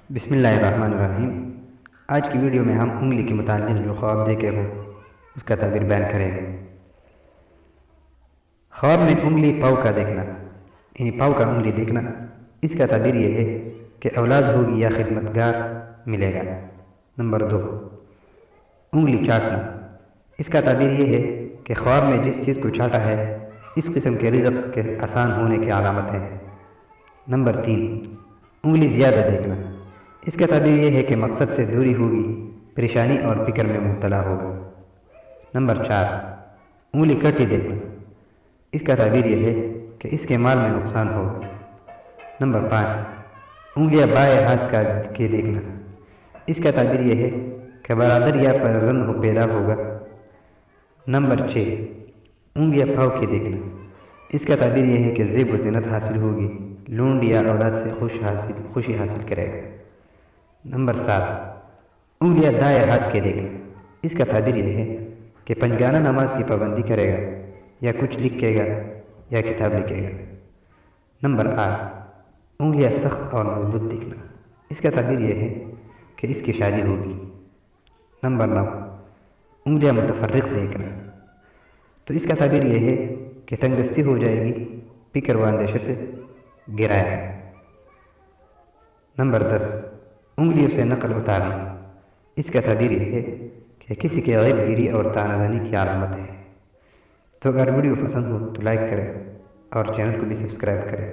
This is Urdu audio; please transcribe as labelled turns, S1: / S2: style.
S1: بسم اللہ الرحمن الرحیم۔ آج کی ویڈیو میں ہم انگلی کے متعلق جو خواب دیکھے ہوں اس کا تعبیر بیان کریں گے۔ خواب میں انگلی پاؤں کا دیکھنا، یعنی پاؤں کا انگلی دیکھنا، اس کا تعبیر یہ ہے کہ اولاد ہوگی یا خدمتگار ملے گا۔ نمبر 2، انگلی چاٹنا، اس کا تعبیر یہ ہے کہ خواب میں جس چیز کو چاٹا ہے اس قسم کے رزق کے آسان ہونے کی علامت ہے۔ نمبر 3، انگلی زیادہ دیکھنا، اس کا تعبیر یہ ہے کہ مقصد سے دوری ہوگی، پریشانی اور فکر میں مبتلا ہوگا۔ نمبر 4، انگلی کٹی دیکھنا، اس کا تعبیر یہ ہے کہ اس کے مال میں نقصان ہوگا۔ نمبر 5، انگلیاں بائیں ہاتھ کے دیکھنا، اس کا تعبیر یہ ہے کہ برادر یا فرزند پیدا ہوگا۔ نمبر 6، انگلیاں پاؤں کی دیکھنا، اس کا تعبیر یہ ہے کہ زیب و زینت حاصل ہوگی، لونڈ یا اولاد سے خوشی حاصل کرے گا۔ نمبر 7، انگلیاں دائیں ہاتھ کے دیکھنا، اس کا تعبیر یہ ہے کہ پنجگانہ نماز کی پابندی کرے گا یا کچھ لکھے گا یا کتاب لکھے گا۔ نمبر 8، انگلیاں سخت اور مضبوط دیکھنا، اس کا تعبیر یہ ہے کہ اس کی شادی ہوگی۔ نمبر 9، انگلیاں متفرق دیکھنا، تو اس کا تعبیر یہ ہے کہ تنگدستی ہو جائے گی، فکر و اندیشے سے گرائے گا۔ نمبر 10، انگلیوں سے نقل اتارنا، اس کا تعبیر یہ ہے کہ کسی کی غیب گیری اور طعنہ زنی کی علامت ہے۔ تو اگر ویڈیو پسند ہو تو لائک کریں اور چینل کو بھی سبسکرائب کریں۔